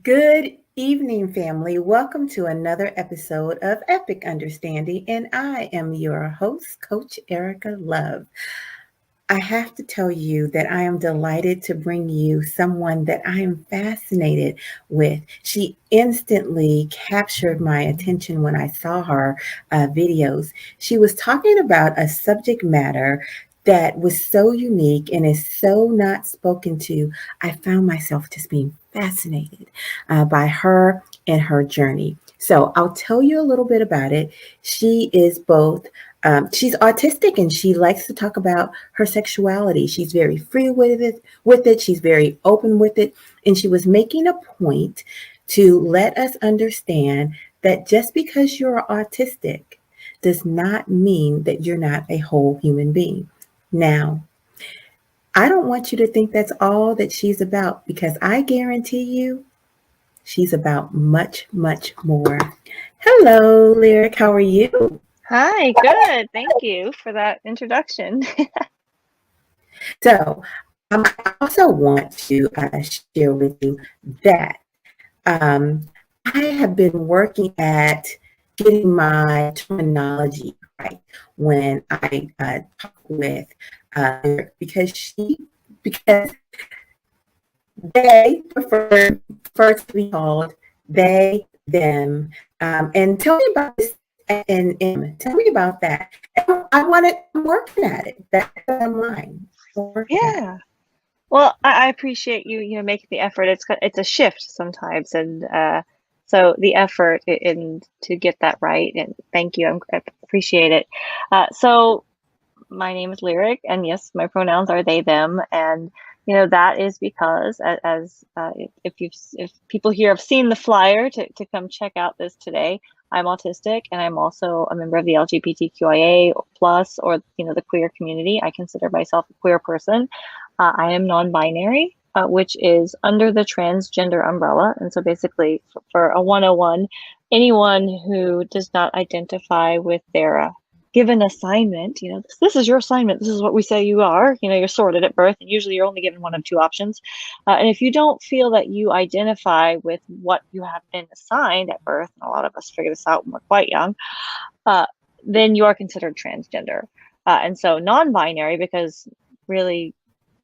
Good evening, family. Welcome to another episode of Epic Understanding, and I am your host, Coach Erica Love. I have to tell you that I am delighted to bring you someone that I am fascinated with. She instantly captured my attention when I saw her videos. She was talking about a subject matter that was so unique and is so not spoken to. I found myself just being fascinated by her and her journey. So I'll tell you a little bit about it. She is both she's autistic and she likes to talk about her sexuality. She's very free with it. She's very open with it. And she was making a point to let us understand that just because you're autistic does not mean that you're not a whole human being. Now, I don't want you to think that's all that she's about because I guarantee you she's about much, much more. Hello, Lyric. How are you? Hi, good. Thank you for that introduction. So, I also want to share with you that I have been working at getting my terminology right when I talk with because they prefer to be called they, them. And tell me about this and tell me about that. I'm working at it. That's the bottom line. I'm working at it. Yeah. Well, I appreciate you making the effort. It's a shift sometimes, and so the effort in to get that right. And thank you. I appreciate it. So my name is Lyric, and yes, my pronouns are they, them, and that is because if people here have seen the flyer to come check out this today, I'm autistic, and I'm also a member of the LGBTQIA plus, or the queer community. I consider myself a queer person. I am non-binary, which is under the transgender umbrella, and so basically for a 101, anyone who does not identify with their given assignment, this is your assignment, this is what we say you are, you're sorted at birth, and usually you're only given one of two options. And if you don't feel that you identify with what you have been assigned at birth, and a lot of us figure this out when we're quite young, then you are considered transgender. And so non-binary, because really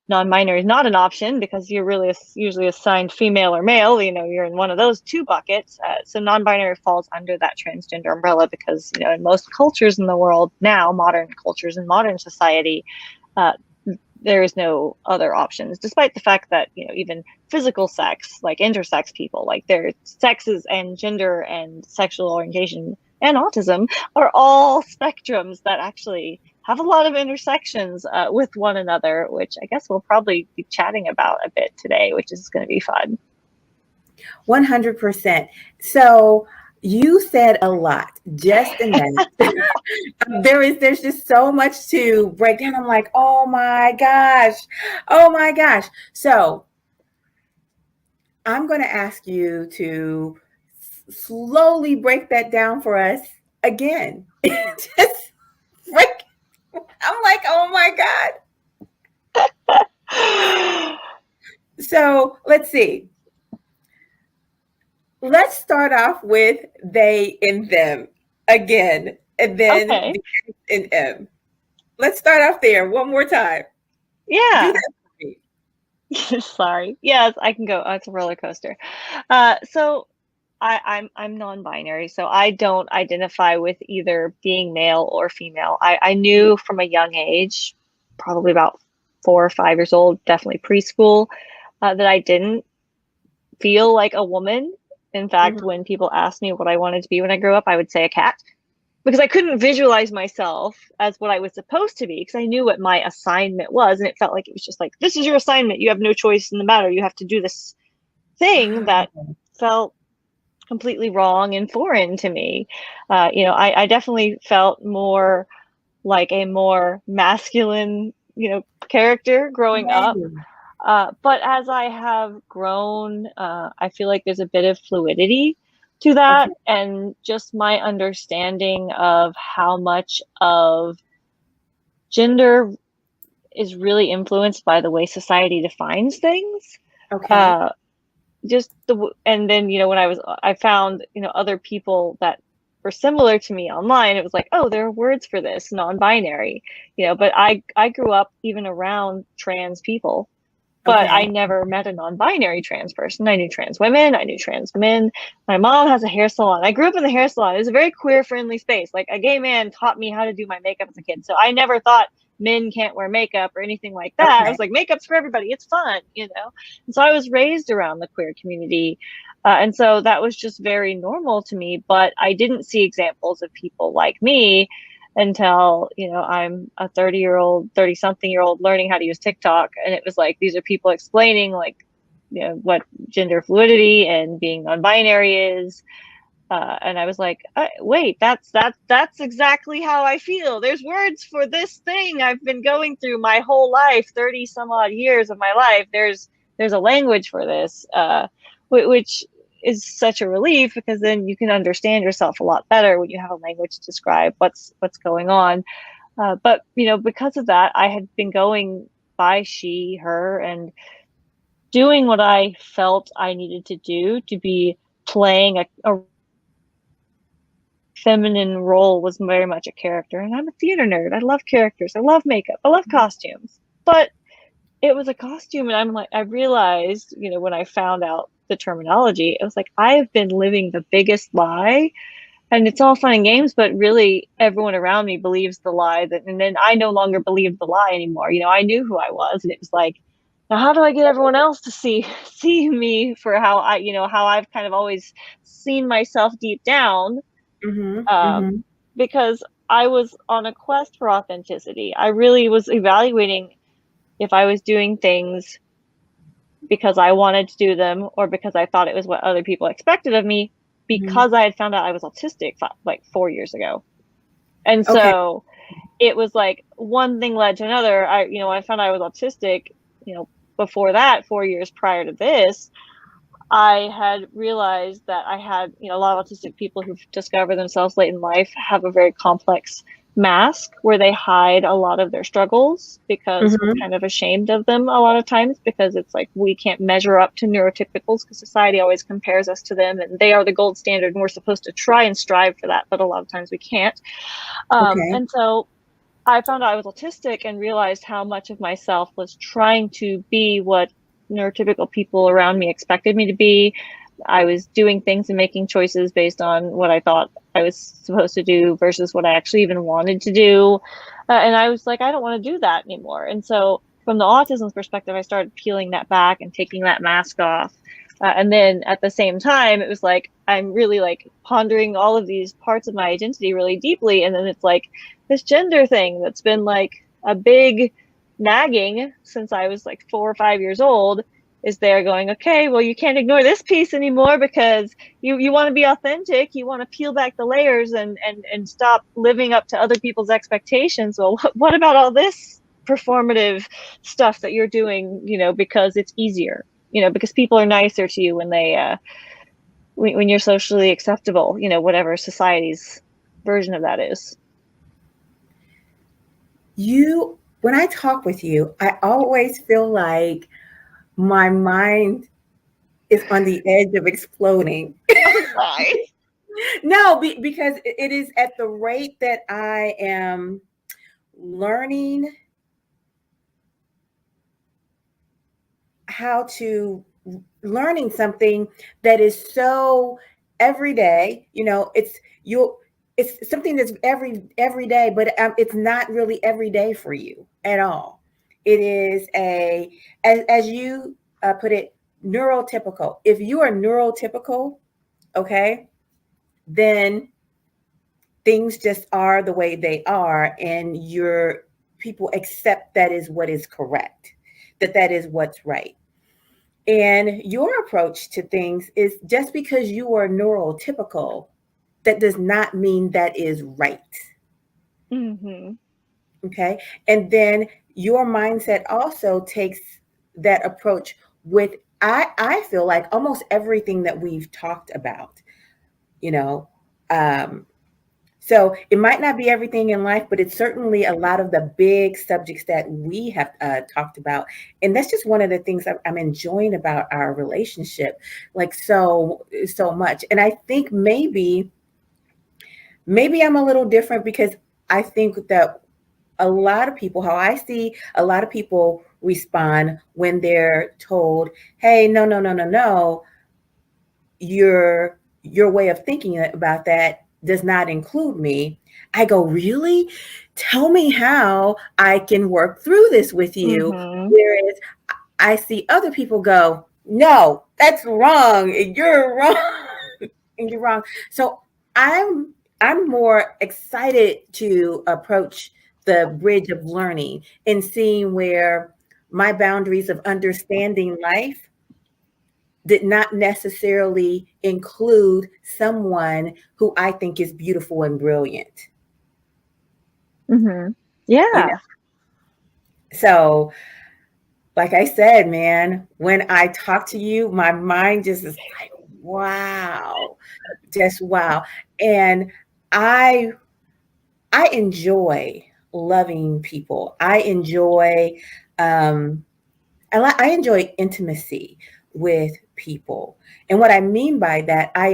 non-binary is not an option because you're really usually assigned female or male, you're in one of those two buckets. So non-binary falls under that transgender umbrella because, in most cultures in the world now, modern cultures and modern society, there is no other options, despite the fact that, even physical sex, like intersex people, like their sexes and gender and sexual orientation and autism are all spectrums that actually have a lot of intersections with one another, which I guess we'll probably be chatting about a bit today, which is going to be fun. 100%. So you said a lot just in that. There's just so much to break down. I'm like, oh my gosh. Oh my gosh. So I'm going to ask you to slowly break that down for us again. Just break. I'm like, oh my God. So let's see. Let's start off with they and them again, and then Okay. the S and M. Let's start off there one more time. Do Yeah. that for me. Sorry. Yes, I can go. It's a roller coaster. So I'm non-binary, so I don't identify with either being male or female. I knew from a young age, probably about 4 or 5 years old, definitely preschool, that I didn't feel like a woman. In fact, Mhm. when people asked me what I wanted to be when I grew up, I would say a cat because I couldn't visualize myself as what I was supposed to be because I knew what my assignment was, and it felt like it was just like, this is your assignment. You have no choice in the matter. You have to do this thing that Wow. felt completely wrong and foreign to me. I definitely felt more like a more masculine, character growing up. Right. But as I have grown, I feel like there's a bit of fluidity to that, Okay. and just my understanding of how much of gender is really influenced by the way society defines things. Okay. Uh, and then, when I found, other people that were similar to me online, it was like, oh, there are words for this, non-binary, but I grew up even around trans people, but I Okay. never met a non-binary trans person. I knew trans women, I knew trans men. My mom has a hair salon. I grew up in the hair salon. It was a very queer friendly space. Like, a gay man taught me how to do my makeup as a kid. So I never thought men can't wear makeup or anything like that. I Okay. was like, makeup's for everybody. It's fun. And so I was raised around the queer community. And so that was just very normal to me, but I didn't see examples of people like me until, I'm a 30-something-year-old learning how to use TikTok. And it was like, these are people explaining, like, what gender fluidity and being non-binary is. And I was like, wait, that's exactly how I feel. There's words for this thing I've been going through my whole life, 30 some odd years of my life. There's a language for this, which is such a relief, because then you can understand yourself a lot better when you have a language to describe what's going on. But because of that, I had been going by she, her, and doing what I felt I needed to do to be playing a feminine role was very much a character. And I'm a theater nerd. I love characters. I love makeup. I love costumes. But it was a costume, and I realized, when I found out the terminology, it was like, I have been living the biggest lie. And it's all fun and games, but really everyone around me believes the lie, and then I no longer believed the lie anymore. I knew who I was, and it was like, now how do I get everyone else to see me for how how I've kind of always seen myself deep down, Mm-hmm. um, Mm-hmm. because I was on a quest for authenticity. I really was evaluating if I was doing things because I wanted to do them, or because I thought it was what other people expected of me, Mm-hmm. because I had found out I was autistic like 4 years ago. And Okay. so it was like one thing led to another. I found out I was autistic, before that, 4 years prior to this, I had realized that I had, a lot of autistic people who've discovered themselves late in life have a very complex mask where they hide a lot of their struggles, because we're Mm-hmm. kind of ashamed of them a lot of times, because it's like we can't measure up to neurotypicals because society always compares us to them, and they are the gold standard, and we're supposed to try and strive for that, but a lot of times we can't. Okay. And so I found out I was autistic and realized how much of myself was trying to be what neurotypical people around me expected me to be. I was doing things and making choices based on what I thought I was supposed to do versus what I actually even wanted to do. And I was like, I don't want to do that anymore. And so from the autism perspective, I started peeling that back and taking that mask off. And then at the same time, it was like, I'm really like pondering all of these parts of my identity really deeply. And then it's like this gender thing that's been like a big nagging since I was like 4 or 5 years old is there going, okay, well, you can't ignore this piece anymore, because you want to be authentic. You want to peel back the layers and stop living up to other people's expectations. Well, what about all this performative stuff that you're doing, because it's easier, because people are nicer to you when when you're socially acceptable, whatever society's version of that is. When I talk with you, I always feel like my mind is on the edge of exploding. I'm sorry. No, because it is at the rate that I am learning how to learning something that is so everyday. It's something that's every day, but it's not really every day for you at all. It is as you put it, neurotypical. If you are neurotypical, okay, then things just are the way they are, and your people accept that is what is correct, that is what's right. And your approach to things is, just because you are neurotypical, that does not mean that is right. Mm-hmm. Okay. And then your mindset also takes that approach with, I feel like, almost everything that we've talked about, you know. Um, So it might not be everything in life, but it's certainly a lot of the big subjects that we have talked about. And that's just one of the things I'm enjoying about our relationship, like so much. And I think maybe I'm a little different because I think that a lot of people, how I see a lot of people respond when they're told, hey, no, no, no, no, no, your way of thinking about that does not include me. I go, really? Tell me how I can work through this with you. Mm-hmm. Whereas I see other people go, no, that's wrong. You're wrong. And you're wrong. So I'm I'm more excited to approach the bridge of learning and seeing where my boundaries of understanding life did not necessarily include someone who I think is beautiful and brilliant. Mm-hmm. You Yeah. know, so like I said, man, when I talk to you, my mind just is like, wow, just wow. And I I enjoy loving people. Um, I enjoy intimacy with people. And what I mean by that, I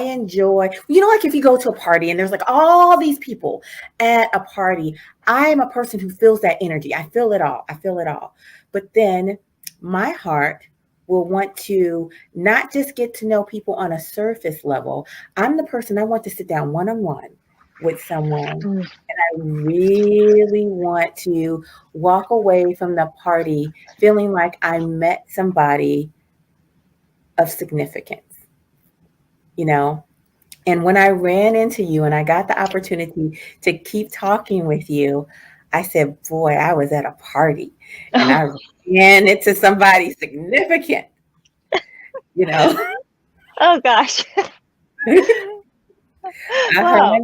enjoy, like if you go to a party and there's like all these people at a party, I am a person who feels that energy. I feel it all. I feel it all. But then my heart will want to not just get to know people on a surface level. I'm the person I want to sit down one on one with someone. Mm. I really want to walk away from the party feeling like I met somebody of significance, you know? And when I ran into you and I got the opportunity to keep talking with you, I said, boy, I was at a party and I ran into somebody significant, you know? Oh gosh. 100%. Wow.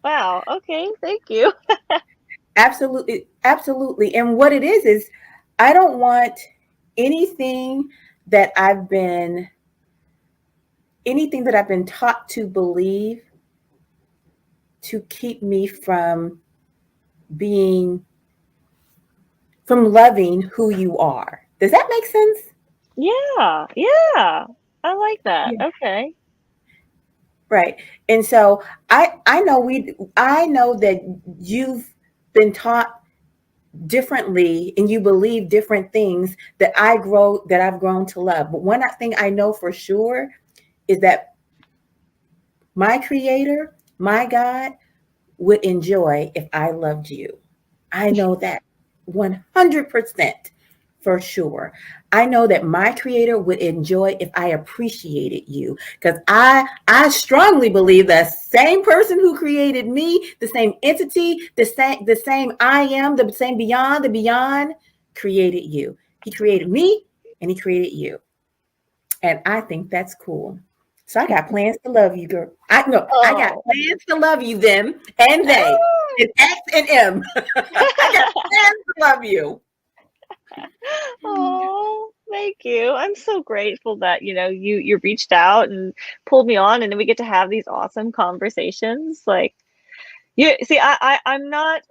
Wow. Okay. Thank you. Absolutely. Absolutely. And what it is I don't want anything that I've been anything that I've been taught to believe to keep me being, from loving who you are. Does that make sense? Yeah. Yeah. I like that. Yeah. Okay. Right. And so I know that you've been taught differently and you believe different things that I've grown to love. But one thing I know for sure is that my creator, my God, would enjoy if I loved you. I know that 100% for sure. I know that my creator would enjoy if I appreciated you because I strongly believe the same person who created me, the same entity, the same I am, the same beyond, the beyond created you. He created me and he created you. And I think that's cool. So I got plans to love you, girl. I got Oh. plans to love you, them and they, and X and M. I got plans to love you. Oh, thank you. I'm so grateful that, you reached out and pulled me on and then we get to have these awesome conversations. Like you see, I'm not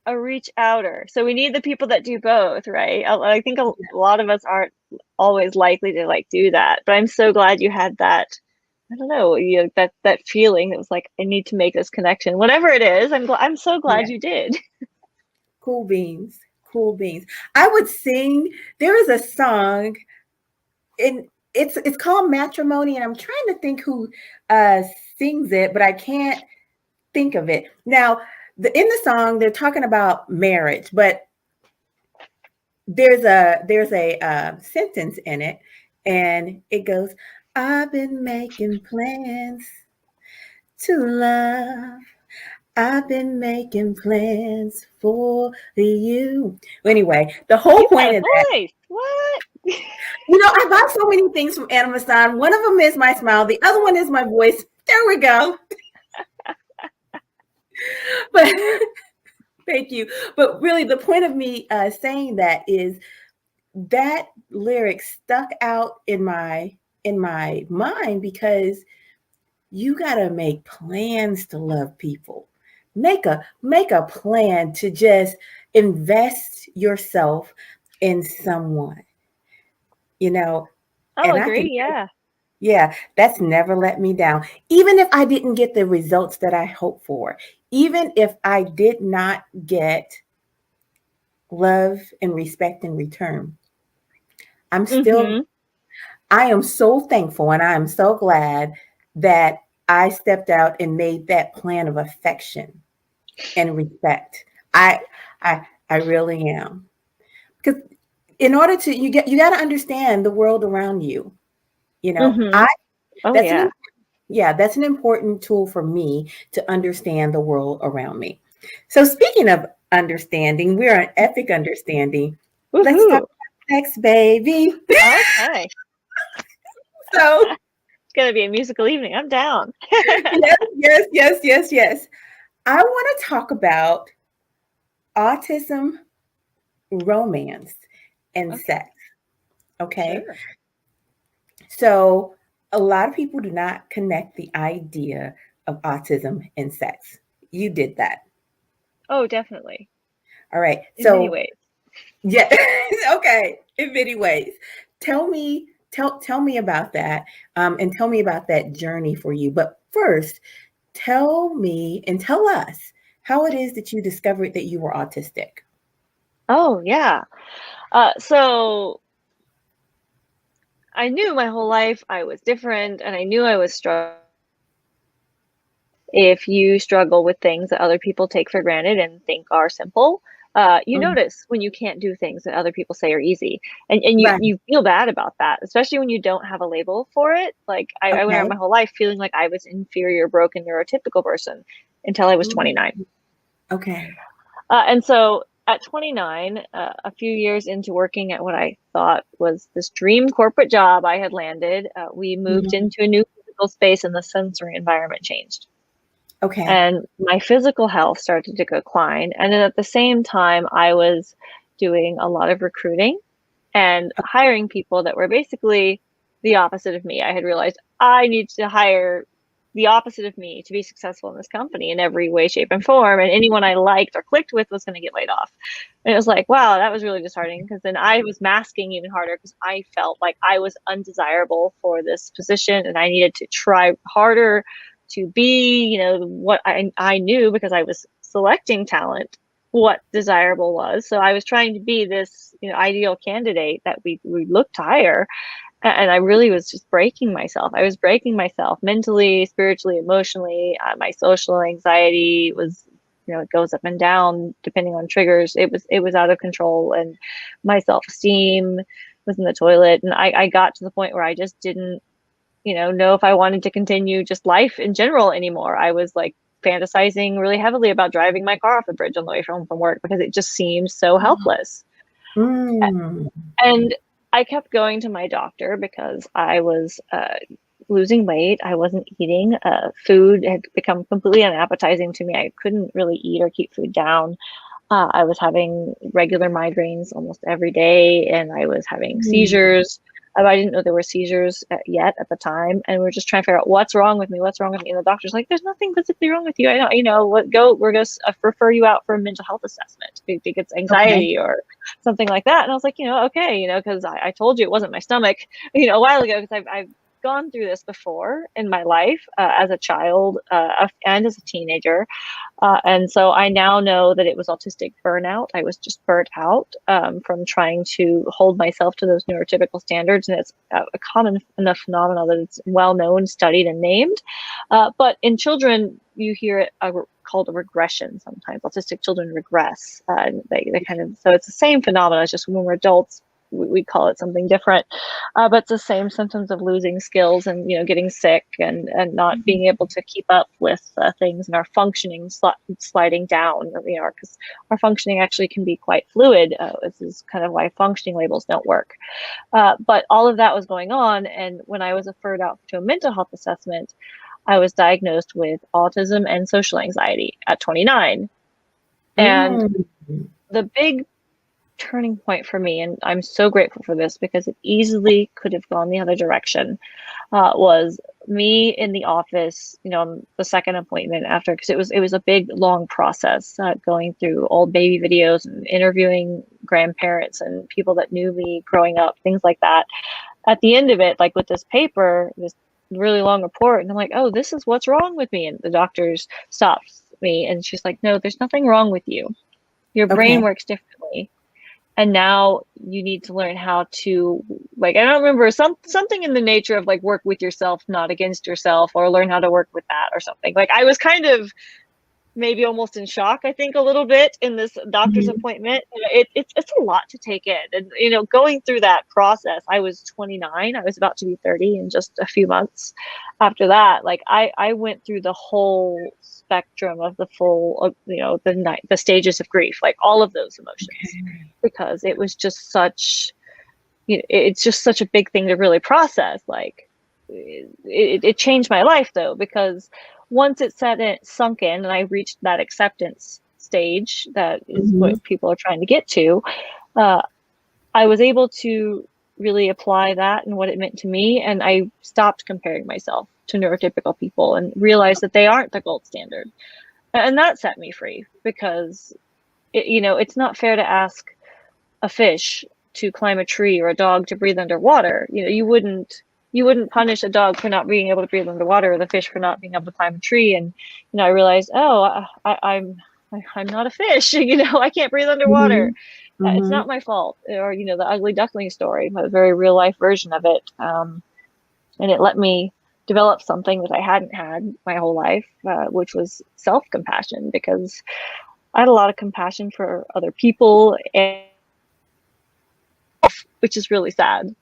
a reach outer. So we need the people that do both, right? I think a lot of us aren't always likely to like do that. But I'm so glad you had that, I don't know, that feeling that was like, I need to make this connection. Whatever it is, I'm so glad Yeah, you did. cool beans, cool beans. I would sing. There is a song, and it's called Matrimony, and I'm trying to think who uh, sings it, but I can't think of it now. In the song, they're talking about marriage, but there's a sentence in it, and it goes, "I've been making plans to love. I've been making plans for you." Anyway, the whole You got point a of that, voice. What? I buy so many things from Amazon. One of them is my smile. The other one is my voice. There we go. But thank you. But really, the point of me saying that is that lyric stuck out in my mind because you got to make plans to love people. Make a plan to just invest yourself in someone, you know, I'll and I can, agree. Yeah. yeah, that's never let me down. Even if I didn't get the results that I hoped for, even if I did not get love and respect in return, I'm still, Mm-hmm. I am so thankful and I am so glad that I stepped out and made that plan of affection and respect. I I really am. Because in order to you got to understand the world around you. Mm-hmm. I Oh that's yeah. that's an important tool for me to understand the world around me. So speaking of understanding, we're on epic understanding. Let's talk Woohoo. about sex, baby. Okay. So It's gonna be a musical evening. I'm down. yes. I want to talk about autism, romance, and Okay. sex. Okay. Sure. So a lot of people do not connect the idea of autism and sex. You did that. Oh, definitely. All right. In many So ways. yeah, okay. In many ways. Tell me about that, and tell me about that journey for you. But first, tell me and tell us how it is that you discovered that you were autistic. Oh yeah. So I knew my whole life I was different, and I knew I was struggling. If you struggle with things that other people take for granted and think are simple, you Mm, notice when you can't do things that other people say are easy, and you right. you feel bad about that, especially when you don't have a label for it. Like I went around Okay. my whole life feeling like I was inferior, broken, neurotypical person until I was Mm, 29. okay. And so at 29, a few years into working at what I thought was this dream corporate job I had landed, we moved Mhm. into a new physical space and the sensory environment changed. Okay. And my physical health started to decline. And then at the same time, I was doing a lot of recruiting and hiring people that were basically the opposite of me. I had realized I need to hire the opposite of me to be successful in this company in every way, shape, and form. And anyone I liked or clicked with was going to get laid off. And it was like, wow, that was really disheartening because then I was masking even harder because I felt like I was undesirable for this position and I needed to try harder to be, what I knew because I was selecting talent, what desirable was. So I was trying to be this, ideal candidate that we looked to hire. And I really was just breaking myself. I was breaking myself mentally, spiritually, emotionally. My social anxiety was, it goes up and down depending on triggers. It was out of control, and my self-esteem was in the toilet. And I got to the point where I just didn't, know if I wanted to continue just life in general anymore. I was like fantasizing really heavily about driving my car off the bridge on the way home from work because it just seemed so helpless. Mm. And I kept going to my doctor because I was losing weight. I wasn't eating. Food had become completely unappetizing to me. I couldn't really eat or keep food down. I was having regular migraines almost every day, and I was having Mm. seizures. I didn't know there were seizures yet at the time, and we are just trying to figure out what's wrong with me. What's wrong with me? And the doctor's like, "There's nothing physically wrong with you. I don't, what? Go. We're going to refer you out for a mental health assessment. Do you think it's Okay. anxiety or something like that?" And I was like, okay, because I told you it wasn't my stomach, a while ago, because I've gone through this before in my life as a child and as a teenager. And so I now know that it was autistic burnout. I was just burnt out from trying to hold myself to those neurotypical standards. And it's a common enough phenomenon that it's well known, studied, and named. But in children, you hear it called a regression sometimes. Autistic children regress. They kind of, so it's the same phenomenon. It's just when we're adults, we call it something different, but it's the same symptoms of losing skills and getting sick and not being able to keep up with things, and our functioning sliding down, because our functioning actually can be quite fluid. This is kind of why functioning labels don't work. But all of that was going on, and when I was referred out to a mental health assessment, I was diagnosed with autism and social anxiety at 29. And Mm. the big turning point for me, and I'm so grateful for this because it easily could have gone the other direction, was me in the office, on the second appointment after, because it was a big, long process, going through old baby videos and interviewing grandparents and people that knew me growing up, things like that. At the end of it, like with this paper, this really long report, and I'm like, oh, this is what's wrong with me. And the doctor's stops me and she's like, no, there's nothing wrong with you. Your brain Okay. works differently. And now you need to learn how to, like, I don't remember, something in the nature of like work with yourself, not against yourself, or learn how to work with that or something. Like, I was kind of maybe almost in shock, I think, a little bit in this doctor's Mhm. appointment. It's a lot to take in. And, going through that process, I was 29, I was about to be 30 in just a few months after that. Like, I went through the whole spectrum of the full, the stages of grief, like all of those emotions, Okay. because it was just such, it's just such a big thing to really process. Like, it changed my life though, because once it sunk in and I reached that acceptance stage, that is Mhm. what people are trying to get to, uh, I was able to really apply that and what it meant to me. And I stopped comparing myself to neurotypical people and realized that they aren't the gold standard. And that set me free, because it's not fair to ask a fish to climb a tree or a dog to breathe underwater. You wouldn't punish a dog for not being able to breathe underwater, or the fish for not being able to climb a tree. And I realized, oh, I'm not a fish. I can't breathe underwater. Mhm. It's Mhm. not my fault. Or the ugly duckling story, a very real life version of it. And it let me develop something that I hadn't had my whole life, which was self-compassion, because I had a lot of compassion for other people, and which is really sad,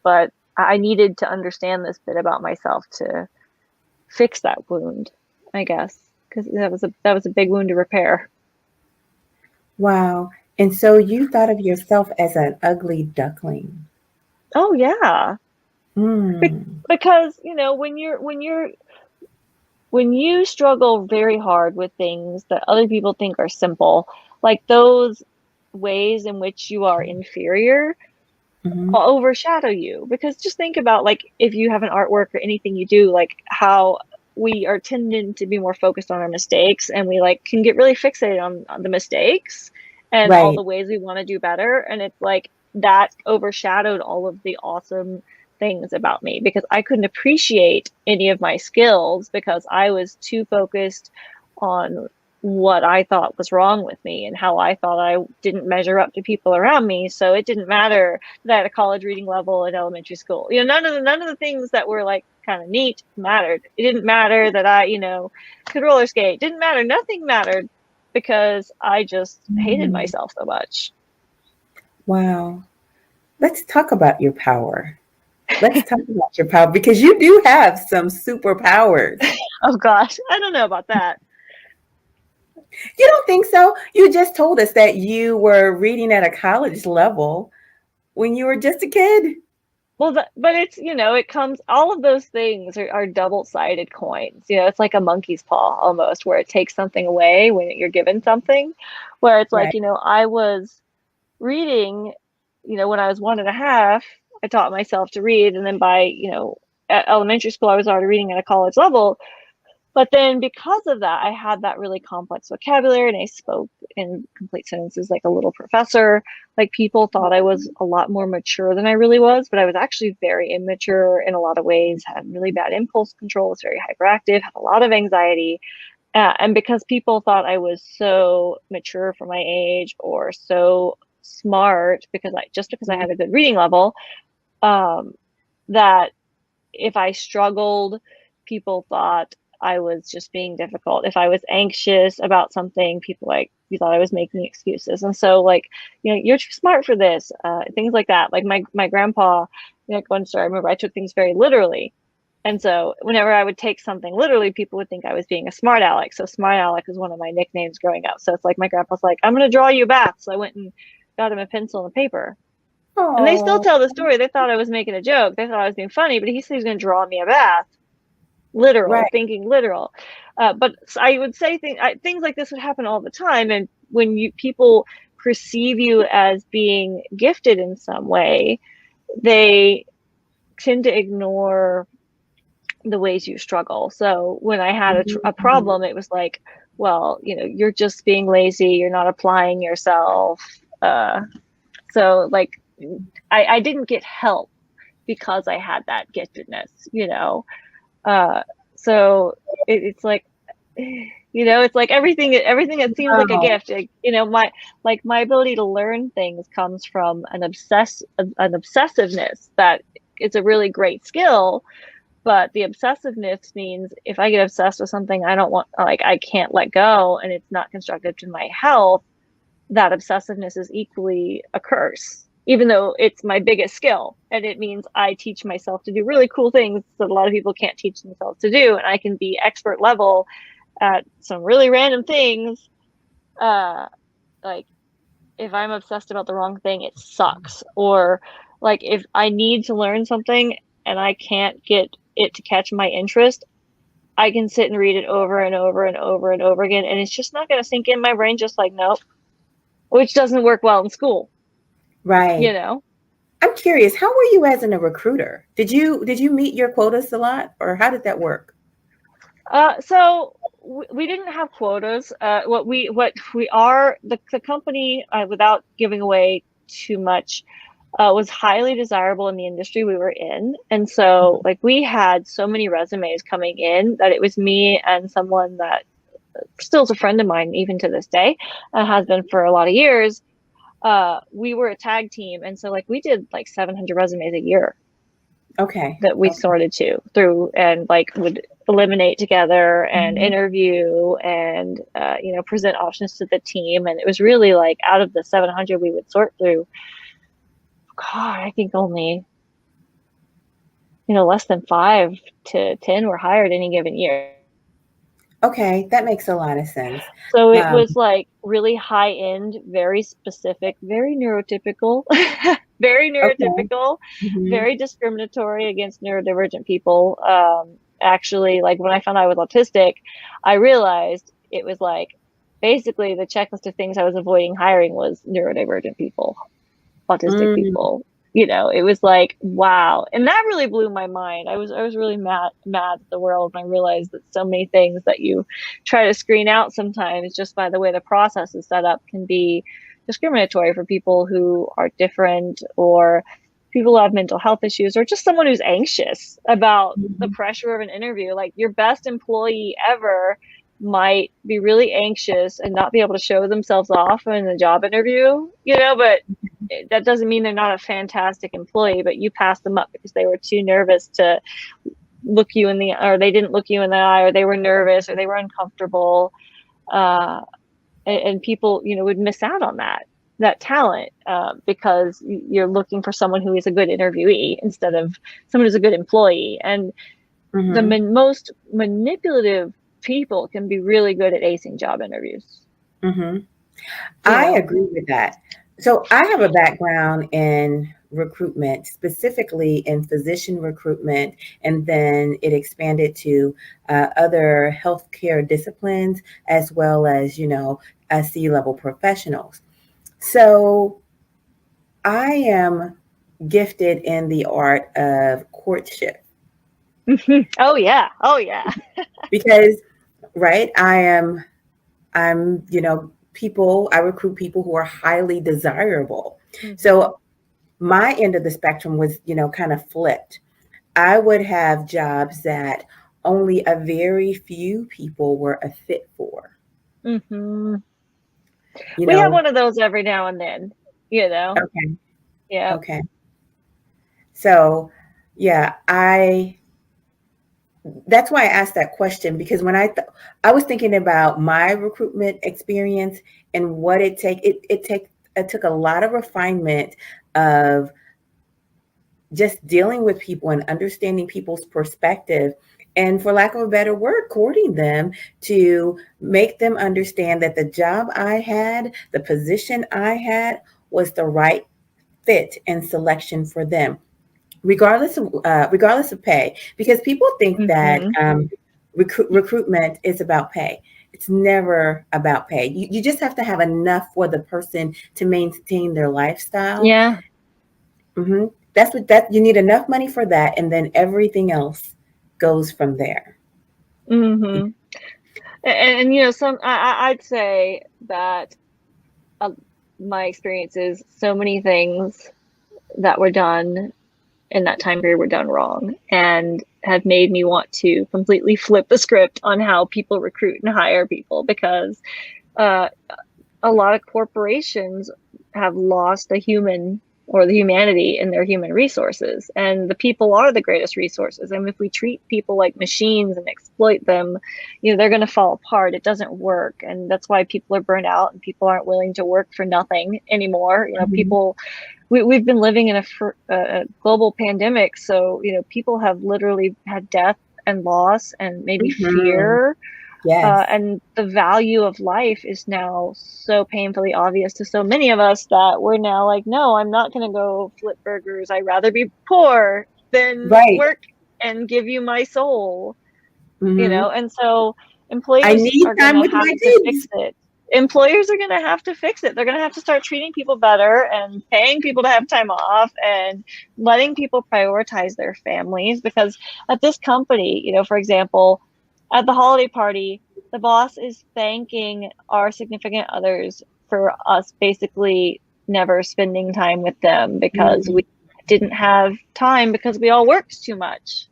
but I needed to understand this bit about myself to fix that wound, I guess, because that was a big wound to repair. Wow. And so you thought of yourself as an ugly duckling. Oh yeah. Mm. Because when you struggle very hard with things that other people think are simple, like those ways in which you are inferior Mhm. overshadow you. Because just think about, like, if you have an artwork or anything you do, like how we are tending to be more focused on our mistakes, and we like can get really fixated on the mistakes and all Right. the ways we want to do better. And it's like that overshadowed all of the awesome things about me, because I couldn't appreciate any of my skills because I was too focused on what I thought was wrong with me and how I thought I didn't measure up to people around me. So it didn't matter that I had a college reading level in elementary school. None of the things that were like kind of neat mattered. It didn't matter that I, could roller skate. It didn't matter. Nothing mattered, because I just hated Mm. myself so much. Wow. Let's talk about your power. Let's talk about your power because you do have some superpowers. Oh gosh, I don't know about that. You don't think so? You just told us that you were reading at a college level when you were just a kid. Well, but it's, it comes, all of those things are double-sided coins. It's like a monkey's paw almost, where it takes something away when you're given something, where it's like, Right. I was reading, when I was 1.5, I taught myself to read. And then by, at elementary school, I was already reading at a college level. But then because of that, I had that really complex vocabulary, and I spoke in complete sentences like a little professor. Like, people thought I was a lot more mature than I really was, but I was actually very immature in a lot of ways, had really bad impulse control, was very hyperactive, had a lot of anxiety. And because people thought I was so mature for my age or so smart, because I had a good reading level, um, that if I struggled, people thought I was just being difficult. If I was anxious about something, people like, you thought I was making excuses. And so, like, you're too smart for this, things like that. Like my grandpa, like one story, I remember I took things very literally. And so whenever I would take something literally, people would think I was being a smart aleck. So smart aleck is one of my nicknames growing up. So it's like my grandpa's like, I'm going to draw you a bath. So I went and got him a pencil and a paper. And they still Oh. tell the story. They thought I was making a joke. They thought I was being funny, but he said he was going to draw me a bath, literal, Right. thinking literal. But I would say things like this would happen all the time. And when people perceive you as being gifted in some way, they tend to ignore the ways you struggle. So when I had a problem, it was like, well, you're just being lazy, you're not applying yourself. So like, I didn't get help because I had that giftedness, so it's like, it's like everything that seems like a gift, my ability to learn things comes from an obsessiveness that it's a really great skill. But the obsessiveness means if I get obsessed with something I don't want, like I can't let go, and it's not constructive to my health, that obsessiveness is equally a curse, even though it's my biggest skill. And it means I teach myself to do really cool things that a lot of people can't teach themselves to do. And I can be expert level at some really random things. Like if I'm obsessed about the wrong thing, it sucks. Or like if I need to learn something and I can't get it to catch my interest, I can sit and read it over and over and over and over again, and it's just not going to sink in my brain. Just like, nope, which doesn't work well in school. Right. I'm curious, how were you as a recruiter? Did you meet your quotas a lot, or how did that work? So we didn't have quotas. What we are, the company, without giving away too much, was highly desirable in the industry we were in. And so like we had so many resumes coming in that it was me and someone that still is a friend of mine even to this day, has been for a lot of years. We were a tag team, and so like we did like 700 resumes a year. Okay. That we sorted through and like would eliminate together and interview and present options to the team. And it was really like out of the 700 we would sort through, God, I think only less than 5 to 10 were hired any given year. Okay, that makes a lot of sense. So it was like really high end, very specific, very neurotypical, very neurotypical, very discriminatory against neurodivergent people. Actually, like when I found out I was autistic, I realized it was like basically the checklist of things I was avoiding hiring was neurodivergent people, autistic people. It was like, wow. And that really blew my mind. I was really mad at the world when I realized that so many things that you try to screen out sometimes just by the way the process is set up can be discriminatory for people who are different, or people who have mental health issues, or just someone who's anxious about the pressure of an interview. Like your best employee ever might be really anxious and not be able to show themselves off in a job interview, but that doesn't mean they're not a fantastic employee, but you passed them up because they were too nervous to look you in the, or they didn't look you in the eye, or they were nervous, or they were uncomfortable. And people, would miss out on that talent because you're looking for someone who is a good interviewee instead of someone who's a good employee. And the most manipulative people can be really good at acing job interviews. I agree with that. So I have a background in recruitment, specifically in physician recruitment, and then it expanded to other healthcare disciplines, as well as, C-level professionals. So I am gifted in the art of courtship. Oh yeah. Because, right, I'm, I recruit people who are highly desirable. So my end of the spectrum was, kind of flipped. I would have jobs that only a very few people were a fit for. We have one of those every now and then, Okay. Yeah. Okay. So, yeah, that's why I asked that question, because when I was thinking about my recruitment experience and what it took a lot of refinement of just dealing with people and understanding people's perspective, and for lack of a better word, courting them to make them understand that the job I had, the position I had, was the right fit and selection for them, regardless of pay, because people think that recruitment is about pay. It's never about pay. You just have to have enough for the person to maintain their lifestyle. Yeah. Hmm. That you need enough money for that, and then everything else goes from there. Mm-hmm. And you know, I'd say that uh, my experience is so many things that were done in that time period were done wrong and have made me want to completely flip the script on how people recruit and hire people, because uh, a lot of corporations have lost the human or the humanity in their human resources, and the people are the greatest resources. And if we treat people like machines and exploit them, you know, they're going to fall apart. It doesn't work, and that's why people are burnt out and people aren't willing to work for nothing anymore. You know, Mhm. people, we've been living in a global pandemic, so you know, people have literally had death and loss and maybe Mhm. fear, Yes. and the value of life is now so painfully obvious to so many of us that we're now like, no, I'm not going to go flip burgers. I'd rather be poor than Right. work and give you my soul, you know? Mhm. And so I employers need are going time to with have my to fix kids. it. Employers are going to have to fix it. They're going to have to start treating people better and paying people to have time off and letting people prioritize their families. Because at this company, you know, for example, at the holiday party, the boss is thanking our significant others for us basically never spending time with them because Mm. we didn't have time because we all worked too much.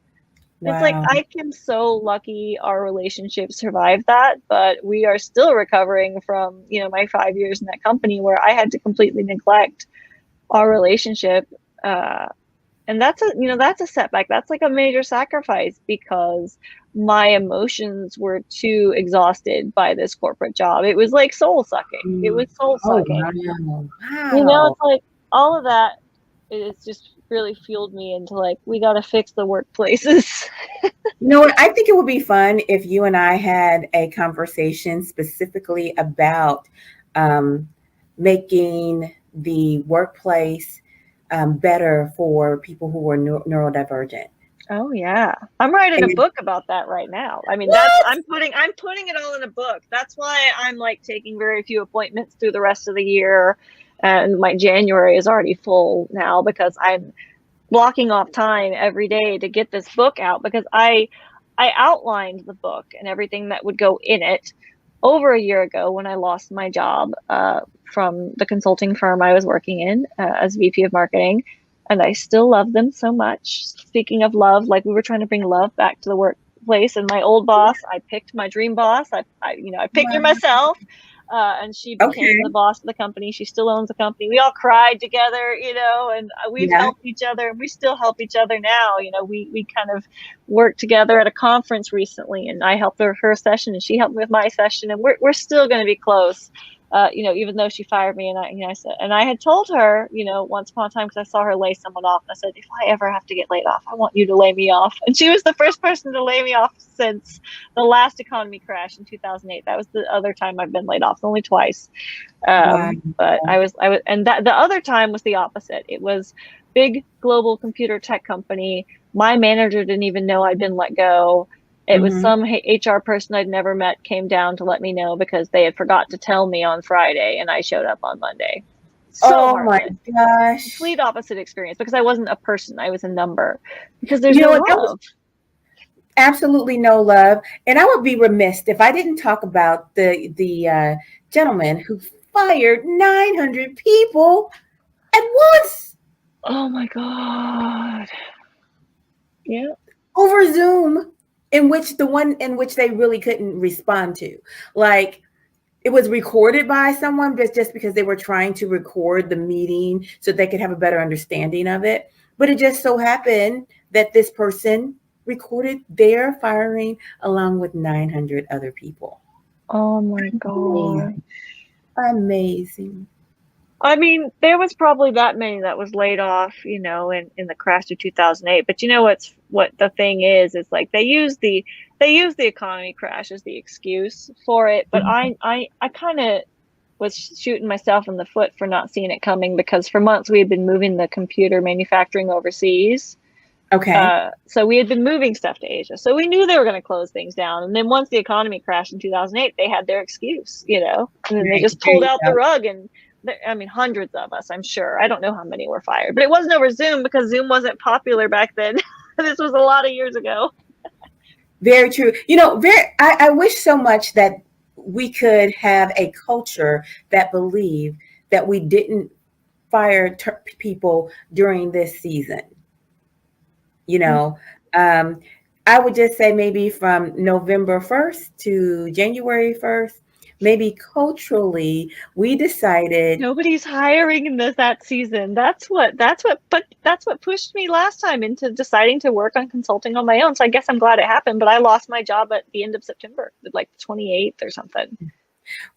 It's like, Wow. I am so lucky our relationship survived that, but we are still recovering from, you know, my 5 years in that company where I had to completely neglect our relationship. Uh, and that's a, you know, that's a setback. That's like a major sacrifice because my emotions were too exhausted by this corporate job. It was like soul sucking. It Mm. was soul Oh, sucking. wow. You know, Wow. it's like all of that. It's just really fueled me into like, we got to fix the workplaces. You know what? I think it would be fun if you and I had a conversation specifically about um, making the workplace better for people who are neurodivergent. Oh yeah. I'm writing a And book about that right now. I mean, that's what? I'm putting it all in a book. That's why I'm like taking very few appointments through the rest of the year. And my January is already full now because I'm blocking off time every day to get this book out, because I outlined the book and everything that would go in it over a year ago when I lost my job from the consulting firm I was working in as VP of marketing. And I still love them so much. Speaking of love, like, we were trying to bring love back to the workplace. And my old boss, I picked my dream boss. I picked her Wow. myself, and she became the Okay. boss of the company. She still owns the company. We all cried together, you know, and we've Yeah. helped each other, and we still help each other now. You know, we kind of worked together at a conference recently, and I helped her session, and she helped me with my session, and we're still going to be close. You know, even though she fired me, and I said, and I had told her, you know, once upon a time, because I saw her lay someone off, and I said, if I ever have to get laid off, I want you to lay me off. And she was the first person to lay me off since the last economy crash in 2008. That was the other time I've been laid off, only twice. Wow. But I was, and that the other time was the opposite. It was big global computer tech company. My manager didn't even know I'd been let go. It was Hmm. some HR person I'd never met came down to let me know because they had forgot to tell me on Friday, and I showed up on Monday. So Oh my heartless. gosh. Complete opposite experience, because I wasn't a person, I was a number. Because there's You know no what? That was love. absolutely no love. And I would be remiss if I didn't talk about the gentleman who fired 900 people at once Oh my God. Yeah. over Zoom, in which the one in which they really couldn't respond to. Like, it was recorded by someone just because they were trying to record the meeting so they could have a better understanding of it. But it just so happened that this person recorded their firing along with 900 other people. Oh my God. Amazing. Amazing. I mean, there was probably that many that was laid off, you know, in the crash of 2008. But you know what the thing is like they use the economy crash as the excuse for it. But Mhm. I kind of was shooting myself in the foot for not seeing it coming, because for months we had been moving the computer manufacturing overseas. Okay. So we had been moving stuff to Asia. So we knew they were going to close things down. And then once the economy crashed in 2008, they had their excuse, you know, and then they Right. just There pulled you out go. the rug. And I mean, hundreds of us, I'm sure. I don't know how many were fired, but it wasn't over Zoom because Zoom wasn't popular back then. This was a lot of years ago. Very true. You know, I wish so much that we could have a culture that believed that we didn't fire people during this season. You know, um, I would just say maybe from November 1st to January 1st, maybe culturally, we decided, Nobody's hiring in that season. That's what pushed me last time into deciding to work on consulting on my own. So I guess I'm glad it happened, but I lost my job at the end of September, like the 28th or something.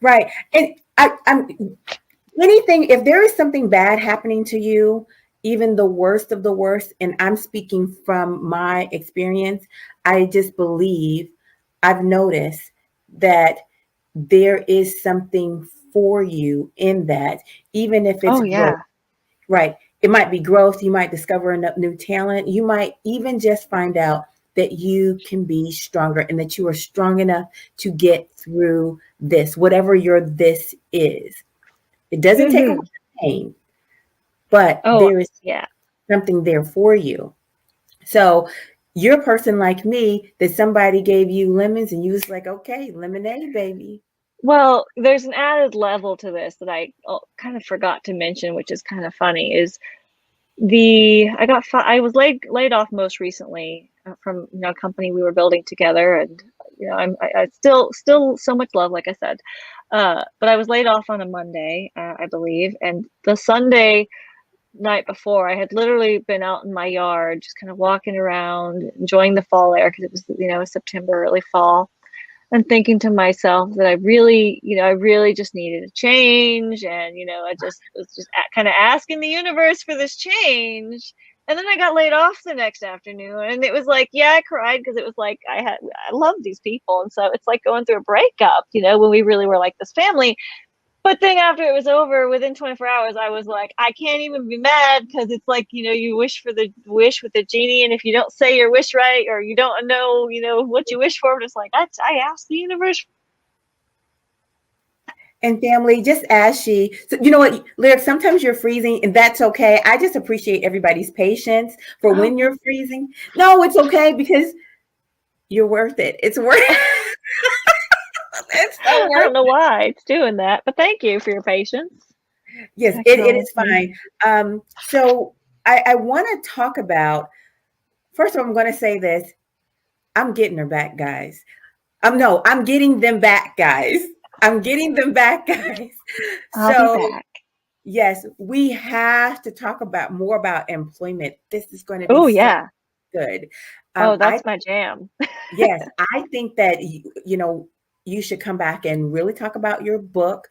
right. And I'm anything, if there is something bad happening to you, even the worst of the worst, and I'm speaking from my experience, I just believe I've noticed that there is something for you in that, even if it's Oh growth, yeah. right? It might be growth. You might discover a new talent. You might even just find out that you can be stronger and that you are strong enough to get through this, whatever your this is. It doesn't take away Mm-hmm. the pain, but Oh there is yeah. something there for you. So you're a person like me that somebody gave you lemons and you was like, okay, lemonade, baby. Well, there's an added level to this that I kind of forgot to mention, which is kind of funny, is I was laid off most recently from a company we were building together, and I still so much love, like I said, but I was laid off on a Monday, I believe, and the Sunday night before I had literally been out in my yard just kind of walking around enjoying the fall air because it was September, early fall, and thinking to myself that I really just needed a change. And, I just was just kind of asking the universe for this change. And then I got laid off the next afternoon. And it was like, yeah, I cried because it was like I love these people. And so it's like going through a breakup, when we really were like this family. But then after it was over, within 24 hours, I was like, I can't even be mad because it's like, you wish for the wish with the genie. And if you don't say your wish right, or you don't know, what you wish for, it's like, I asked the universe. And family, just as so you know what, Lyric, sometimes you're freezing and that's okay. I just appreciate everybody's patience for Oh, when you're freezing. No, it's okay because you're worth it. It's worth it. It's so I worth don't know why it's doing that, but thank you for your patience. Yes, it is Technology. fine. So I want to talk about, first of all, I'm going to say this. I'm getting her back, guys. No, I'm getting them back, guys. I'm getting them back, guys. I'll be So back. yes, we have to talk about more about employment. This is going to be Oh, so yeah. good. Oh, I that's my jam. Yes, I think that you should come back and really talk about your book.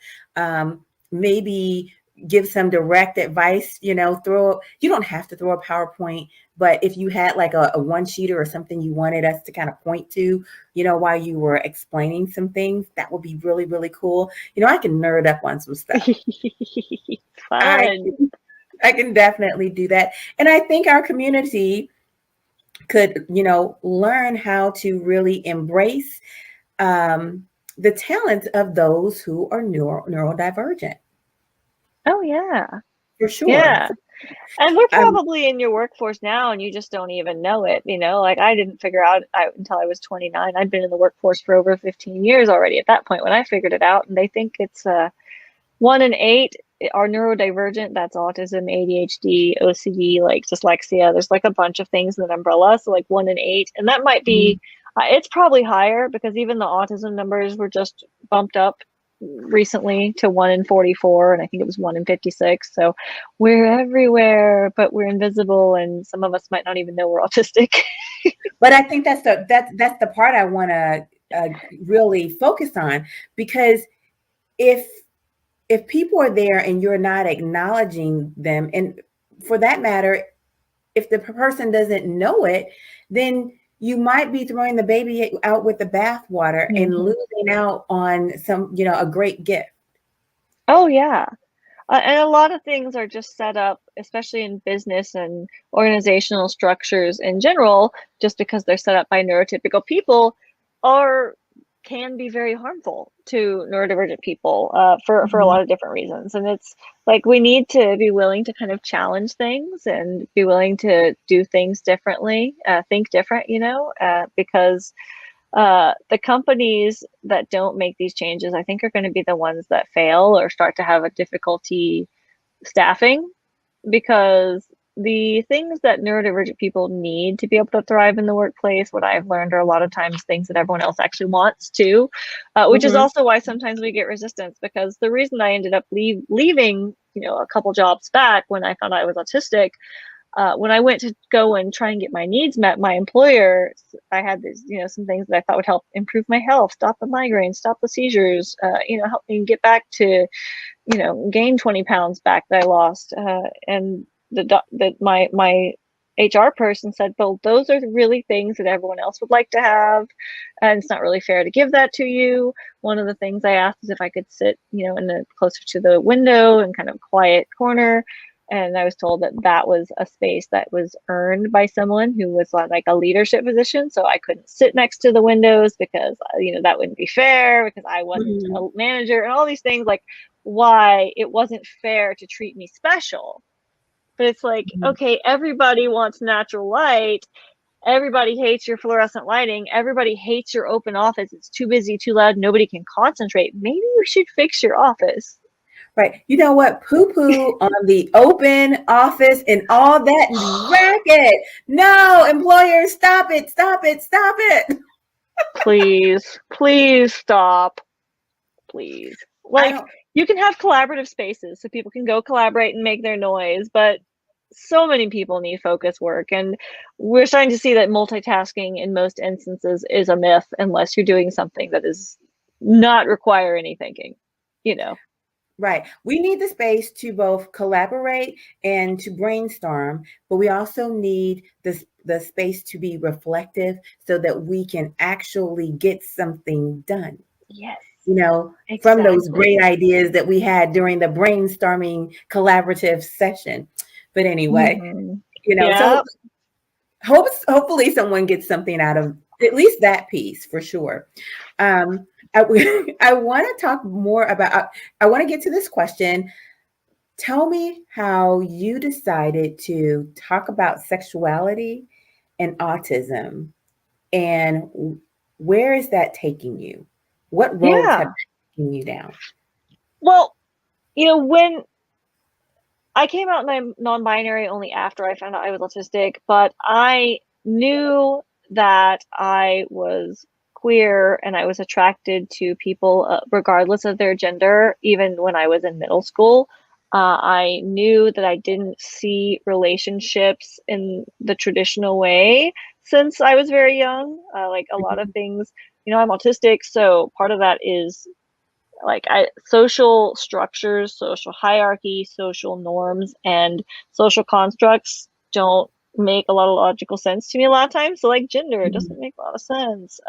Maybe give some direct advice. You don't have to throw a PowerPoint, but if you had like a one sheeter or something you wanted us to kind of point to, while you were explaining some things, that would be really, really cool. I can nerd up on some stuff. I Fun. I can definitely do that, and I think our community could, learn how to really embrace the talents of those who are neurodivergent, Oh, yeah. for sure. Yeah. And we're Um, probably in your workforce now and you just don't even know it, Like I didn't figure out until I was 29. I'd been in the workforce for over 15 years already at that point when I figured it out. And they think it's 1 in 8 are neurodivergent. That's autism, ADHD, OCD, like dyslexia. There's like a bunch of things in that umbrella. So like 1 in 8. And that might be, it's probably higher because even the autism numbers were just bumped up recently to 1 in 44, and I think it was 1 in 56. So we're everywhere, but we're invisible, and some of us might not even know we're autistic. but I think that's the part I want to really focus on, because if people are there and you're not acknowledging them, and for that matter, if the person doesn't know it, then you might be throwing the baby out with the bathwater and Mm-hmm. losing out on a great gift. Oh yeah. And a lot of things are just set up, especially in business and organizational structures in general, just because they're set up by neurotypical people, are can be very harmful to neurodivergent people for a Mhm. lot of different reasons. And it's like we need to be willing to kind of challenge things and be willing to do things differently, think different, because the companies that don't make these changes, I think, are going to be the ones that fail or start to have a difficulty staffing, because the things that neurodivergent people need to be able to thrive in the workplace, what I've learned, are a lot of times things that everyone else actually wants too, which is Mhm. also why sometimes we get resistance. Because the reason I ended up leaving, a couple jobs back when I found out I was autistic, when I went to go and try and get my needs met, my employer, I had these, some things that I thought would help improve my health, stop the migraines, stop the seizures, help me get back to, gain 20 pounds back that I lost. And my HR person said, well, those are really things that everyone else would like to have, and it's not really fair to give that to you. One of the things I asked is if I could sit, in the closer to the window and kind of quiet corner. And I was told that that was a space that was earned by someone who was like a leadership position. So I couldn't sit next to the windows because, that wouldn't be fair because I wasn't Mhm. a manager, and all these things, like why it wasn't fair to treat me special. But it's like, Mhm. okay, everybody wants natural light. Everybody hates your fluorescent lighting. Everybody hates your open office. It's too busy, too loud. Nobody can concentrate. Maybe you should fix your office. Right. You know what? Poo poo on the open office and all that racket. No, employers, stop it, stop it, stop it. Please, please stop. Please. I Like, don't, you can have collaborative spaces so people can go collaborate and make their noise, but so many people need focus work. And we're starting to see that multitasking in most instances is a myth unless you're doing something that is not require any thinking, you know. right. We need the space to both collaborate and to brainstorm, but we also need the space to be reflective so that we can actually get something done. Yes, You know, from those great exactly. ideas that we had during the brainstorming collaborative session. But anyway, Hmm. so Yeah. hopefully someone gets something out of at least that piece for sure. Um, I, I want to talk more about, I want to get to this question. Tell me how you decided to talk about sexuality and autism, and where is that taking you? What roads have Yeah. that taken you down? Well, when I came out non-binary only after I found out I was autistic, but I knew that I was queer and I was attracted to people regardless of their gender, even when I was in middle school. I knew that I didn't see relationships in the traditional way since I was very young. Like a lot of things, I'm autistic, so part of that is like social structures, social hierarchy, social norms, and social constructs don't make a lot of logical sense to me a lot of times. So like gender Mhm. doesn't make a lot of sense.